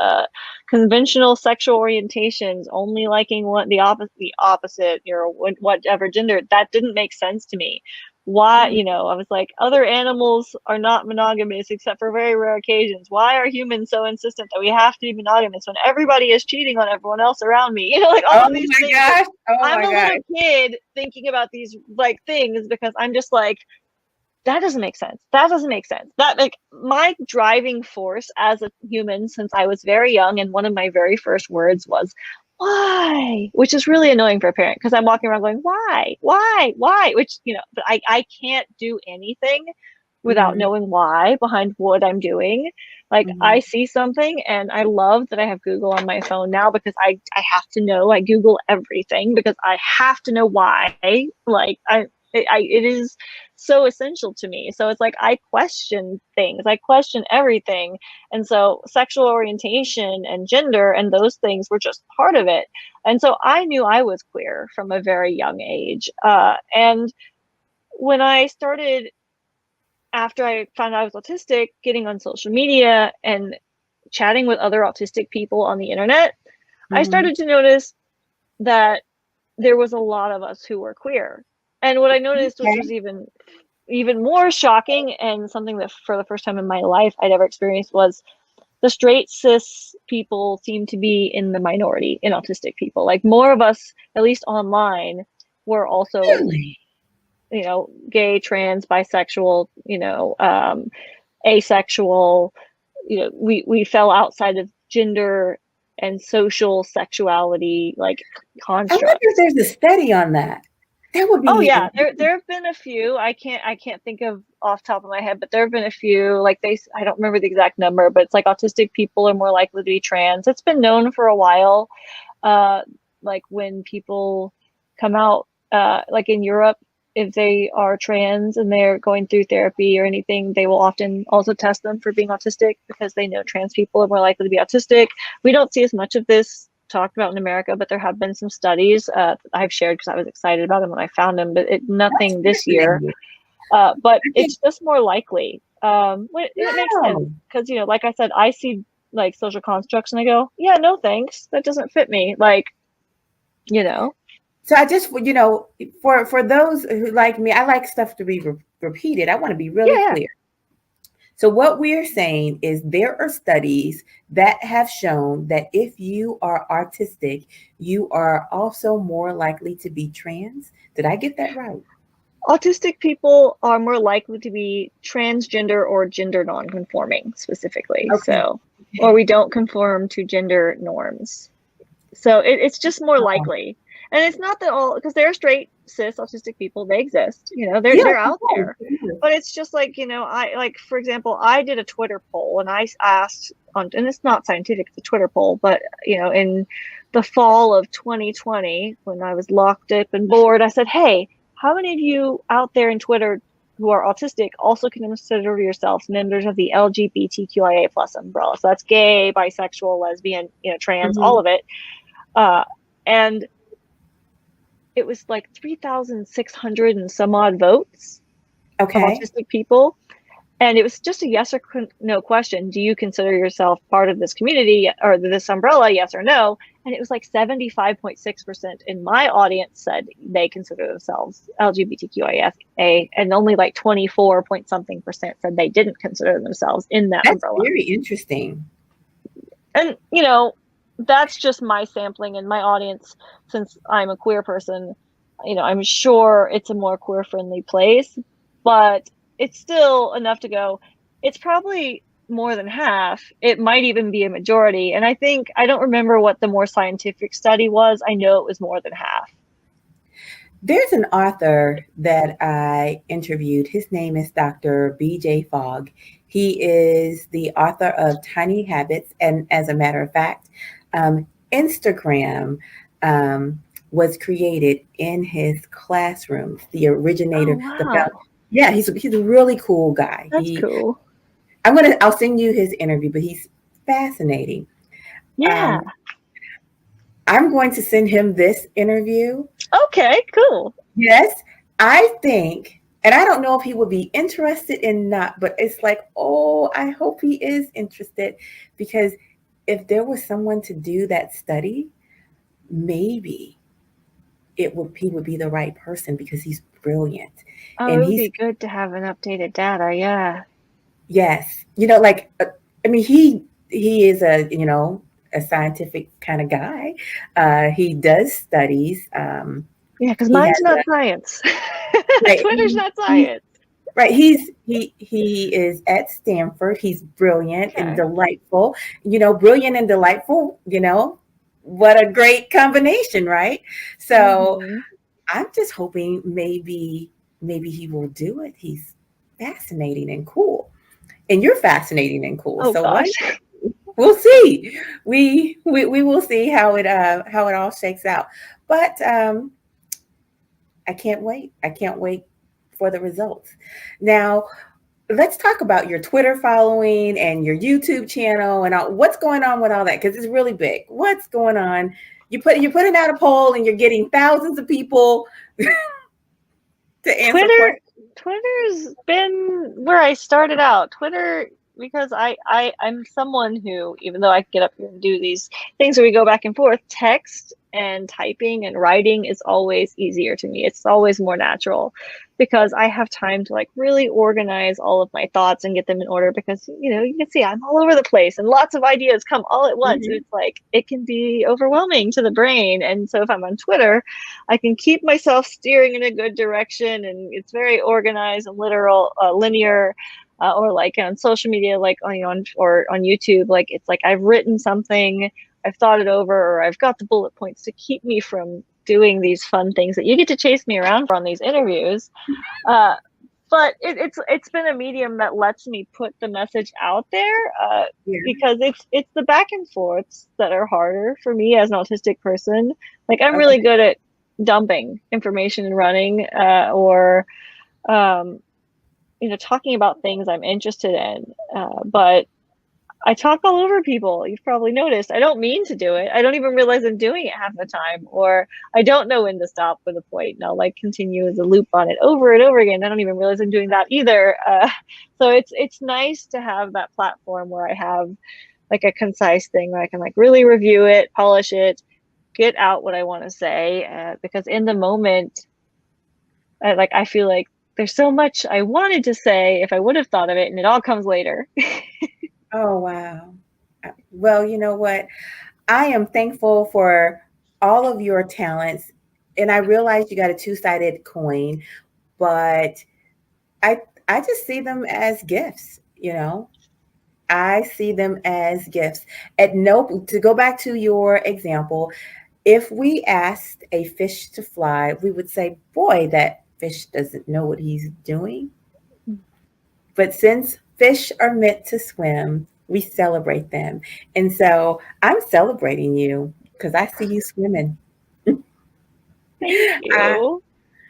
Conventional sexual orientations, only liking the opposite, whatever gender, that didn't make sense to me. Why, Mhm. I was like, other animals are not monogamous except for very rare occasions. Why are humans so insistent that we have to be monogamous when everybody is cheating on everyone else around me? Like all Oh of these my things. Like, gosh. Oh I'm my a little gosh. kid thinking about these like things because I'm just like, that doesn't make sense. That doesn't make sense. That, like, my driving force as a human since I was very young, and one of my very first words was why, which is really annoying for a parent because I'm walking around going why, which, but I can't do anything without Mhm. knowing why behind what I'm doing. Like, Mhm. I see something and I love that I have Google on my phone now because I have to know. I Google everything because I have to know why. Like, it is so essential to me. So it's like I question things, I question everything. And so sexual orientation and gender and those things were just part of it. And so I knew I was queer from a very young age. And when I started, after I found out I was autistic, getting on social media and chatting with other autistic people on the internet, I Mhm. started to notice that there was a lot of us who were queer. And what I noticed, which was even more shocking, and something that for the first time in my life I'd ever experienced, was the straight cis people seem to be in the minority in autistic people. Like, more of us, at least online, were also, Really? gay, trans, bisexual, asexual. We fell outside of gender and social sexuality, like, I wonder if constructs. there's a study on that. That would Oh be yeah, there have been a few. I can't think of off the top of my head, but there have been a few. Like, I don't remember the exact number, but it's like autistic people are more likely to be trans. It's been known for a while. Like, when people come out, like in Europe, if they are trans and they're going through therapy or anything, they will often also test them for being autistic, because they know trans people are more likely to be autistic. We don't see as much of this talked about in America, but there have been some studies I've shared because I was excited about them when I found them, but nothing this year. But it's just more likely. It makes sense, because, like I said, I see like social constructs and I go, yeah, no thanks, that doesn't fit me. Like, So I just, for those who like me, I like stuff to be repeated. I want to be really clear. So what we're saying is there are studies that have shown that if you are autistic, you are also more likely to be trans. Did I get that right? Autistic people are more likely to be transgender or gender non-conforming specifically. Okay. So, or we don't conform to gender norms. So it's just more likely. And it's not that all, because there are straight cis autistic people, they exist, they're out there. But it's just like, for example, I did a Twitter poll and I asked and it's not scientific, it's a Twitter poll, but in the fall of 2020, when I was locked up and bored, I said, hey, how many of you out there in Twitter who are autistic also can consider yourselves members of the LGBTQIA+ umbrella? So that's gay, bisexual, lesbian, trans, all of it. And it was like 3,600 and some odd votes of autistic people. And it was just a yes or no question. Do you consider yourself part of this community or this umbrella? Yes or no. And it was like 75.6% in my audience said they consider themselves LGBTQIA, and only like 24 point something percent said they didn't consider themselves in that umbrella. That's very interesting. And, that's just my sampling in my audience. Since I'm a queer person, I'm sure it's a more queer friendly place, but it's still enough to go, it's probably more than half. It might even be a majority. And I don't remember what the more scientific study was. I know it was more than half. There's an author that I interviewed. His name is Dr. B.J. Fogg. He is the author of Tiny Habits. And as a matter of fact, Instagram was created in his classroom. The originator. Oh, wow. He's a really cool guy. That's cool. I'll send you his interview, but he's fascinating. Yeah. I'm going to send him this interview. Okay, cool. Yes, I think, and I don't know if he would be interested in not, but it's like, oh, I hope he is interested, because if there was someone to do that study, maybe he would be the right person, because he's brilliant. Oh, and it would be good to have an updated data. Yeah. Yes. He is a scientific kind of guy. He does studies. Yeah, because mine's not science. Right, Twitter's not science. Right. He is at Stanford. He's brilliant and delightful. Brilliant and delightful, what a great combination, right? So I'm just hoping maybe he will do it. He's fascinating and cool. And you're fascinating and cool. Oh, so gosh. We'll see. We will see how it all shakes out. But I can't wait. I can't wait for the results. Now, let's talk about your Twitter following and your YouTube channel and what's going on with all that, because it's really big. What's going on? You're putting out a poll and you're getting thousands of people to answer. Twitter's been where I started out. Twitter because I'm someone who, even though I get up here and do these things where we go back and forth, text and typing and writing is always easier to me. It's always more natural because I have time to like really organize all of my thoughts and get them in order, because you can see I'm all over the place and lots of ideas come all at once. Mhm. It's like it can be overwhelming to the brain. And so if I'm on Twitter, I can keep myself steering in a good direction, and it's very organized and literal, linear. Or like on social media, like or on YouTube, like it's like I've written something, I've thought it over, or I've got the bullet points to keep me from doing these fun things that you get to chase me around for on these interviews. Uh, but it's been a medium that lets me put the message out there, Yeah. because it's the back and forths that are harder for me as an autistic person. Like I'm Okay. really good at dumping information and running, or um, talking about things I'm interested in. But I talk all over people. You've probably noticed. I don't mean to do it. I don't even realize I'm doing it half the time, or I don't know when to stop with a point, and I'll like continue as a loop on it over and over again. I don't even realize I'm doing that either. So it's nice to have that platform where I have like a concise thing where I can like really review it, polish it, get out what I want to say, because in the moment, I feel like there's so much I wanted to say if I would have thought of it, and it all comes later. Oh, wow. Well, you know what? I am thankful for all of your talents. And I realize you got a two-sided coin, but I I just see them as gifts, you know. I see them as gifts. To go back to your example, if we asked a fish to fly, we would say, boy, that fish doesn't know what he's doing. But since fish are meant to swim, we celebrate them. And so I'm celebrating you because I see you swimming. Thank I, you.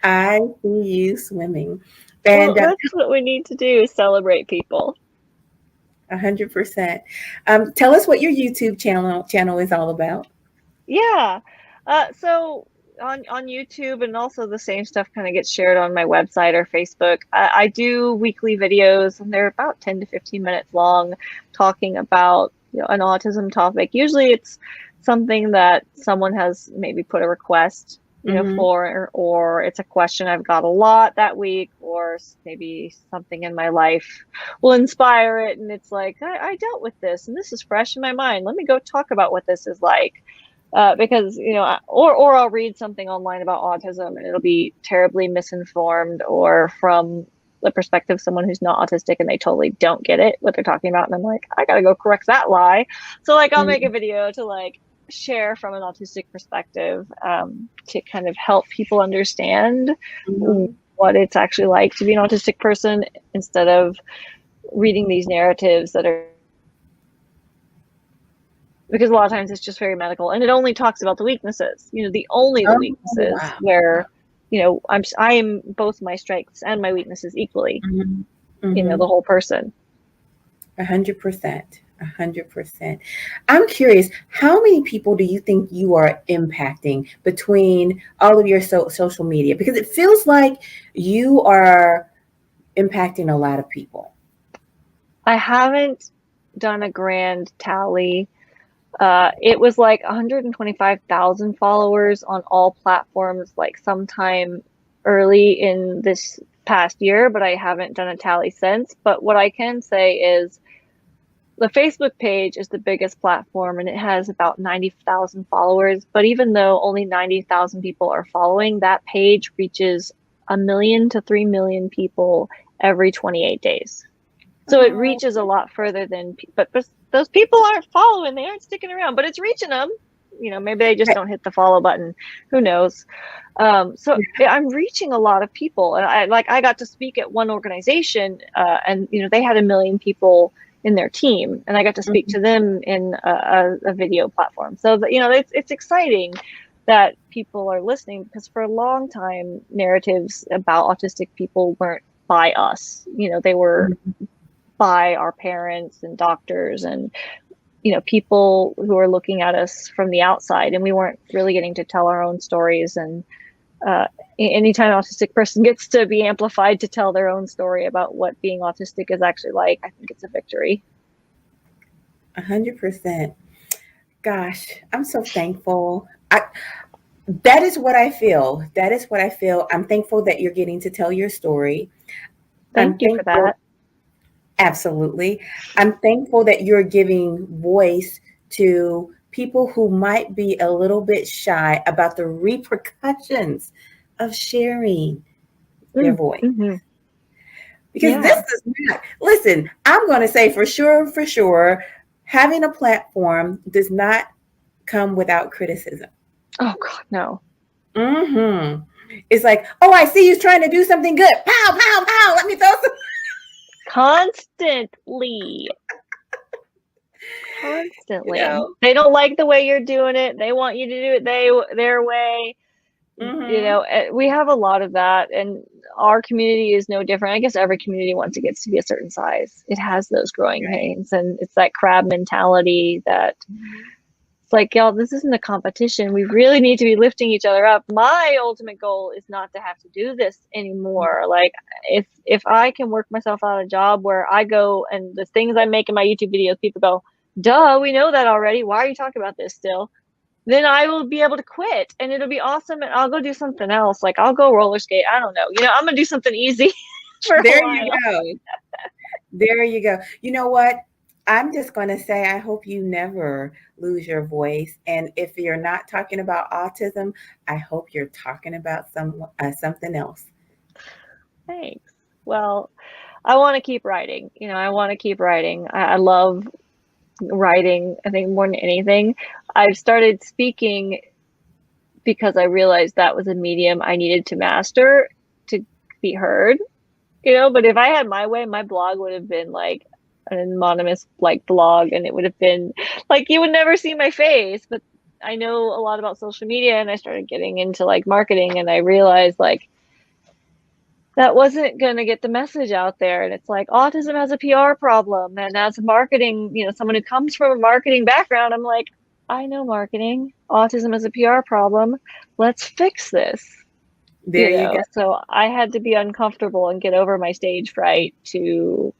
I see you swimming. Well, And that's what we need to do, is celebrate people. 100%. Tell us what your YouTube channel is all about. Yeah. So on YouTube, and also the same stuff kind of gets shared on my website or Facebook. I do weekly videos, and they're about 10 to 15 minutes long, talking about an autism topic. Usually it's something that someone has maybe put a request Hmm. for, or it's a question I've got a lot that week, or maybe something in my life will inspire it, and it's like I dealt with this and this is fresh in my mind. Let me go talk about what this is like. Because or I'll read something online about autism and it'll be terribly misinformed, or from the perspective of someone who's not autistic and they totally don't get it what they're talking about, and I'm like, I gotta go correct that lie. So like I'll make a video to like share from an autistic perspective, to kind of help people understand Hmm. what it's actually like to be an autistic person, instead of reading these narratives that are, because a lot of times it's just very medical and it only talks about the weaknesses, the only the Oh, weaknesses, wow. where I am both my strengths and my weaknesses equally, Hmm. Hmm. the whole person. 100%. 100%. I'm curious, how many people do you think you are impacting between all of your social media? Because it feels like you are impacting a lot of people. I haven't done a grand tally. It was like 125,000 followers on all platforms, like sometime early in this past year, but I haven't done a tally since. But what I can say is the Facebook page is the biggest platform, and it has about 90,000 followers. But even though only 90,000 people are following, that page reaches 1 million to 3 million people every 28 days. So it Oh, reaches a lot further than, but those people aren't following, they aren't sticking around, but it's reaching them. Maybe they just right. don't hit the follow button. Who knows? So I'm reaching a lot of people, and I got to speak at one organization, and they had 1 million people in their team, and I got to speak Mhm. to them in a video platform. So that, it's exciting that people are listening, because for a long time narratives about autistic people weren't by us. They were by our parents and doctors and people who are looking at us from the outside, and we weren't really getting to tell our own stories. And anytime an autistic person gets to be amplified to tell their own story about what being autistic is actually like, I think it's a victory. 100%. Gosh, I'm so thankful. That is what I feel. That is what I feel. I'm thankful that you're getting to tell your story. Thank I'm you for thankful. that. Absolutely. I'm thankful that you're giving voice to people who might be a little bit shy about the repercussions of sharing their voice. Mm-hmm. Because this is not, listen, I'm going to say for sure, having a platform does not come without criticism. Oh, God, no. Mm-hmm. It's like, oh, I see you trying to do something good. Pow, pow, pow. Let me throw some. Constantly. They don't like the way you're doing it. They want you to do it their way. Mm-hmm. We have a lot of that, and our community is no different. I guess every community, once it gets to be a certain size, it has those growing pains, and it's that crab mentality that it's like, y'all, this isn't a competition. We really need to be lifting each other up. My ultimate goal is not to have to do this anymore. Like, if I can work myself out of a job where I go and the things I make in my YouTube videos, people go, duh, we know that already. Why are you talking about this still? Then I will be able to quit and it'll be awesome. And I'll go do something else. Like, I'll go roller skate. I don't know. I'm going to do something easy for a while. You go. There you go. You know what? I'm just going to say, I hope you never lose your voice. And if you're not talking about autism, I hope you're talking about something else. Thanks. Well, I want to keep writing. I want to keep writing. I love writing, I think, more than anything. I've started speaking because I realized that was a medium I needed to master to be heard. But if I had my way, my blog would have been like an anonymous blog, and it would have been like you would never see my face. But I know a lot about social media, and I started getting into marketing, and I realized that wasn't going to get the message out there. And it's like, autism has a PR problem, and as a marketing, someone who comes from a marketing background, I'm like, I know marketing. Autism is a PR problem. Let's fix this. There you go. So I had to be uncomfortable and get over my stage fright to,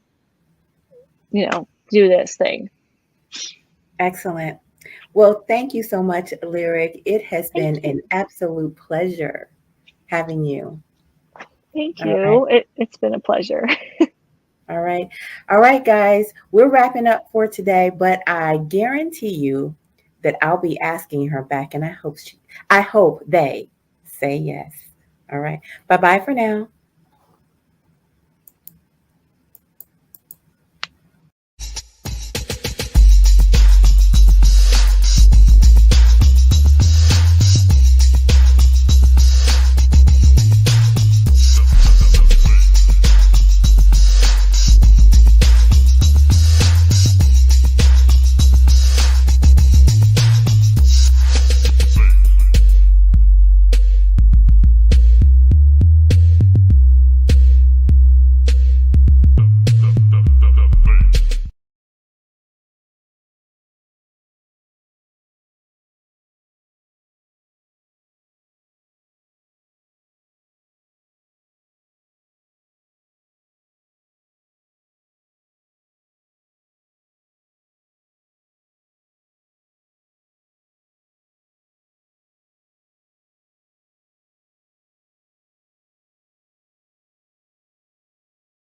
do this thing. Excellent. Well, thank you so much, Lyric. It has been an absolute pleasure having you. Thank you. Right. It's been a pleasure. All right. All right, guys. We're wrapping up for today, but I guarantee you that I'll be asking her back, and I hope they say yes. All right. Bye-bye for now.